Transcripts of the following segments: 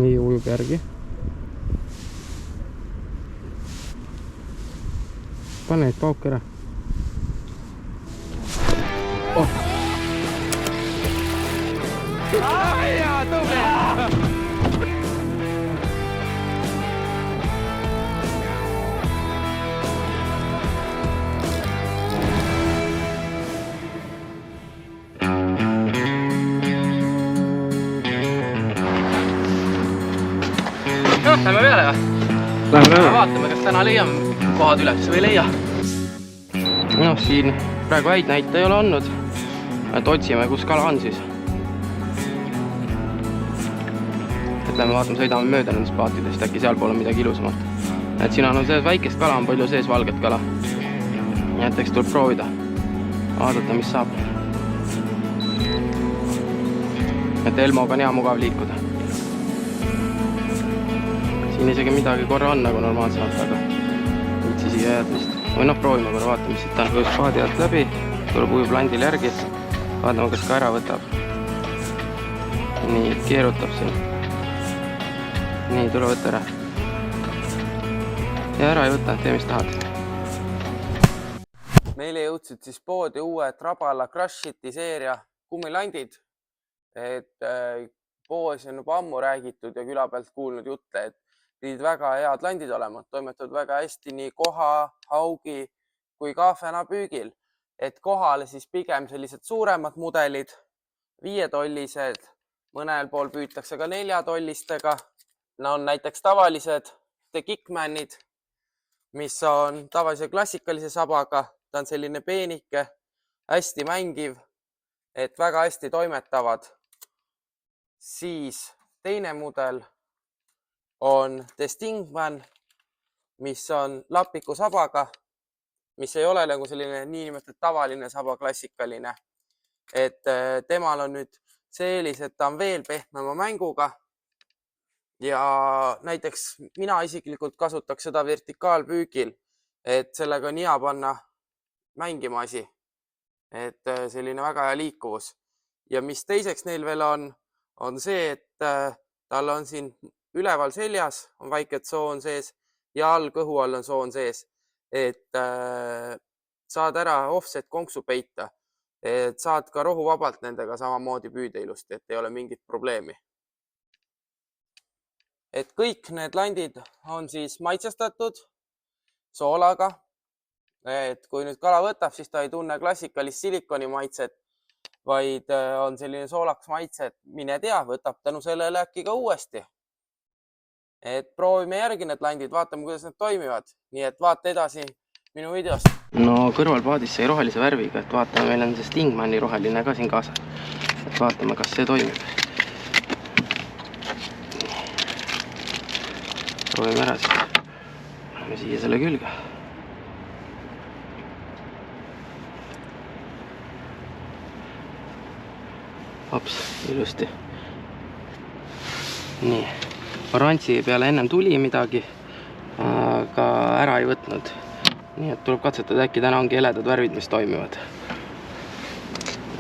nii ujub järgi. Pane neid pauke ära. Oh. Jaa, tubli! Lähme peale või? Vaatame, kas täna leiame kohad üles või ei leia. Noh, siin praegu häid näite ei ole olnud. Et otsime, kus kala on siis. Et lähme vaatame, sõidame mööda nendest paatidest, äkki seal pool on midagi ilusamalt. Et siin on sees väikest kala, on palju sees valget kala. Nii et eks tuleb proovida. Vaadata, mis saab. Et Elmoga on hea mugav liikuda. Siin isegi midagi korra on nagu normaalselt, aga võtsi siia jääd vist. Või noh, proovime korra, vaatame, mis siit on. Kui paadi alt läbi, tuleb ujub landil järgi. Vaatame, kas ka ära võtab. Nii, keerutab siin. Nii, tule võtta ära. Ja ära ei võta, tee mis tahad. Meile jõudsid siis poodi uued Trabala Crushiti seeria kummilandid. Et poos on juba ammu räägitud ja küla pealt kuulnud jutte, et pidid väga head landid olema, toimetavad väga hästi nii koha, haugi kui ka fäna püügil. Et kohale siis pigem sellised suuremad mudelid, 5-tollised, mõnel pool püütakse ka 4-tollistega. No on näiteks tavalised The Kickmanid, mis on tavalise klassikalise sabaga. Ta on selline peenike, hästi mängiv, et väga hästi toimetavad. Siis teine mudel on The Stingman, mis on lapiku sabaga, mis ei ole nagu selline niinimetatud tavaline saba, klassikaline. Et temal on nüüd see eelis, et ta on veel pehmema mänguga. Ja näiteks mina isiklikult kasutaks seda vertikaalpüügil, et sellega on hea panna mängima asi. Et selline väga hea liikuvus. Ja mis teiseks neil veel on see, et tal on siin üleval seljas on väike tsoon sees ja all kõhu all on tsoon sees, et saad ära offset konksu peita, et saad ka rohuvabalt nendega samamoodi püüda ilusti, et ei ole mingit probleemi. Et kõik need landid on siis maitsestatud soolaga, et kui nüüd kala võtab, siis ta ei tunne klassikalist silikoni maitset, vaid on selline soolaks maitse, et mine tea, võtab tänu sellele äkki ka uuesti. Et proovime järgi need landid, vaatame, kuidas need toimivad. Nii et vaata edasi minu videost. No kõrvalpaadis sai rohelise värviga, et vaatame, meil on see Stingmani roheline ka siin kaasas. Et vaatame, kas see toimib. Proovime ära siis. Paneme siia selle külge. Hops, ilusti. Nii. Oranži peale ennem tuli midagi, aga ära ei võtnud. Nii et tuleb katsetada, äkki täna ongi heledad värvid, mis toimivad.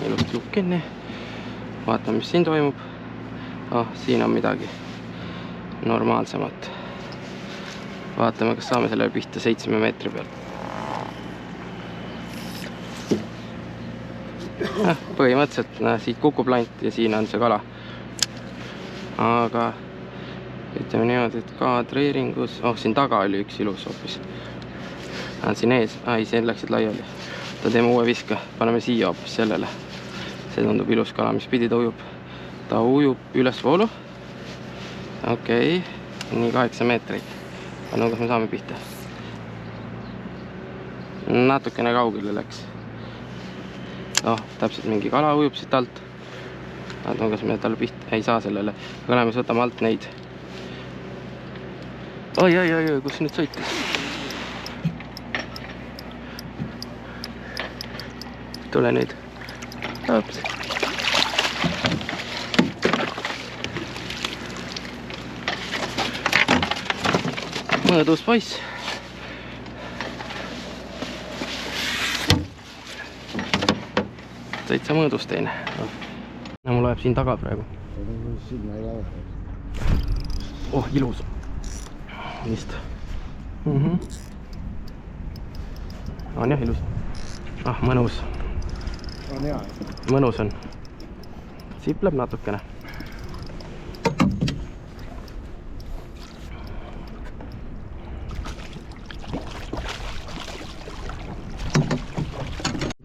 Ilusti lukk kinni. Vaatame, mis siin toimub. Siin on midagi normaalsemat. Vaatame, kas saame sellele pihta 7 meetri peal. Põhimõtteliselt siit kukub lant ja siin on see kala. Aga ütleme niimoodi, et kaadreeringus, siin taga oli üks ilus hoopis. Siin ees, siin läksid laiali. Ta teeme uue viska, paneme siia hoopis sellele. See tundub ilus kala, mis pidi ta ujub. Ta ujub ülesvoolu. Okei, nii 8 meetrit. Aga kas me saame pihta? Natukene kaugele läks. Täpselt mingi kala ujub siit alt. Vaatame, kas me tal pihta ei saa sellele. Aga läheme, võtame alt neid. Oi, kus nüüd sõitis? Tule nüüd. Hops. Mõõdus poiss. Täitsa mõõdus teine. Mul läheb siin taga praegu. Oh, ilus. Vist. On jah ilus. Mõnus. On hea. Mõnus on. Sipleb natukene.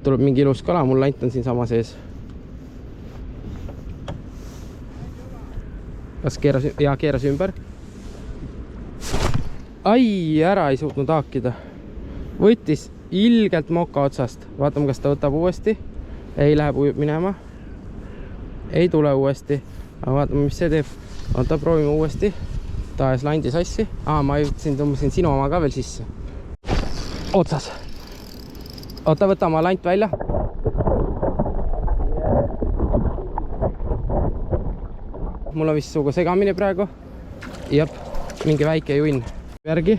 Tuleb mingi ilus kala, mul lant on siin sama sees. Kas keeras ümber? Ai, ära ei suutnud haakida. Võttis ilgelt moka otsast. Vaatame, kas ta võtab uuesti. Ei läheb ujub minema. Ei tule uuesti. Aga vaatame, mis see teeb. Oota, proovime uuesti. Ta ajas landi sassi. Ma tõmbasin sinu oma ka veel sisse. Otsas. Oota, võta oma lant välja. Mul on vist suuga segamini praegu. Jep, mingi väike junn. Järgi.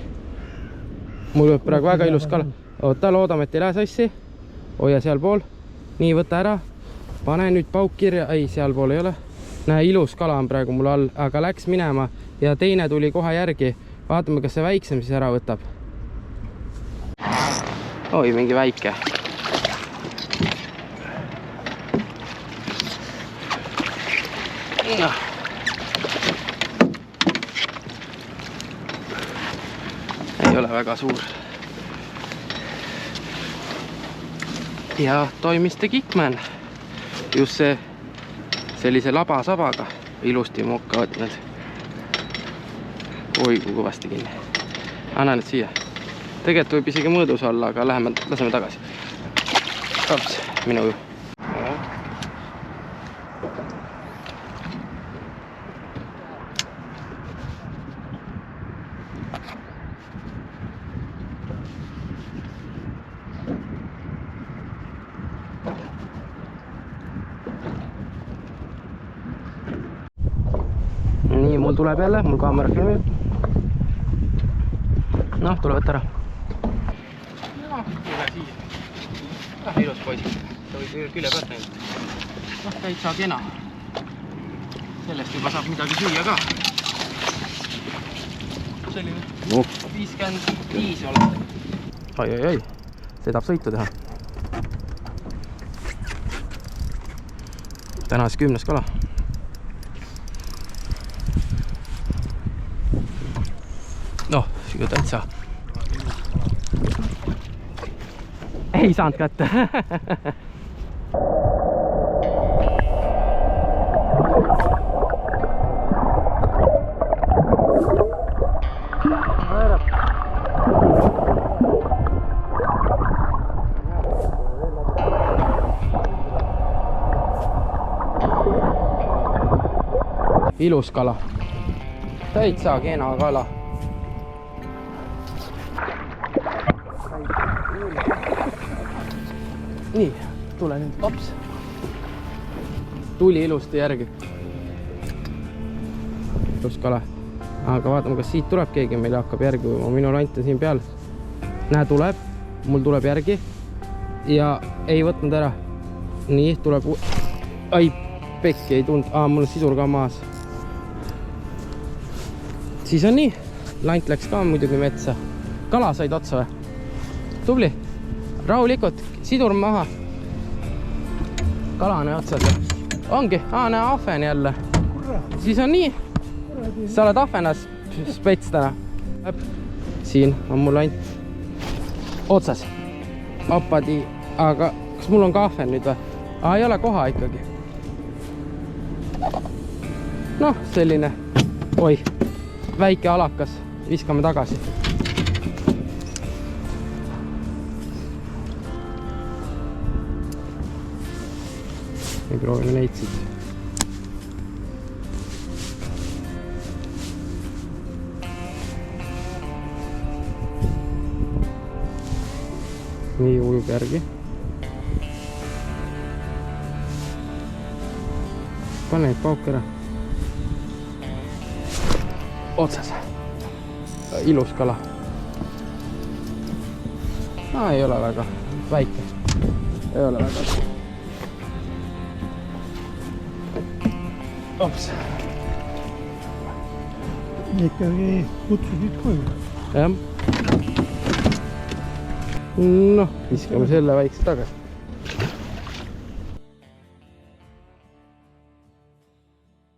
Mul võib praegu väga ilus kala. Oota, loodame, et ei lähe sassi. Hoia seal pool. Nii, võta ära. Pane nüüd pauk kirja. Ei, seal pool ei ole. Näe, ilus kala on praegu mul all, aga läks minema ja teine tuli kohe järgi. Vaatame, kas see väiksem siis ära võtab. Oi, mingi väike. Ei ole väga suur. Ja toimiste Kickman. Just see sellise labasabaga ilusti mokka võtnud. Oi, kui kõvasti kinni. Anna nüüd siia. Tegelikult võib isegi mõõdus olla, aga laseme tagasi. Ops, minu ju. Nii, mul tuleb jälle, mul kaamera filmib. Noh, tule võtta ära. Tule siia. Ilus poisid. Ta võib külje pealt näinud. Noh, täitsa kena. Sellest juba saab midagi süüa ka. Selline 55 oled. Oi. See tahab sõitu teha. Täna siis 10. kala. Noh, siia täitsa. Ei saanud kätte. Ilus kala. Täitsa kena kala. Nii, tule nüüd, ops. Tuli ilusti järgi. Ilus kala. Aga vaatame, kas siit tuleb keegi, meil hakkab järgi. Minu lant on siin peal. Näe, tuleb. Mul tuleb järgi. Ja ei võtnud ära. Nii, tuleb. Ai, pekki ei tund. Mul on sisur ka maas. Siis on nii. Lant läks ka muidugi metsa. Kala said otsa või? Tubli. Rahulikult, sidur maha. Kalane otsas. Ongi, näe ahven jälle. Siis on nii. Sa oled ahvenas spets täna. Siin on mul lant otsas. Oppadi, aga kas mul on ka ahven nüüd või? Ei ole koha ikkagi. Noh, selline. Oi, väike alakas. Viskame tagasi. Ja proovime neid siit. Nii ujub järgi. Pane neid pauk ära. Otsas. Ilus kala. Ei ole väga väike. Ei ole väga. Ops. ikkagi kutsusid koju. Jah. Noh, viskame selle väikse tagasi.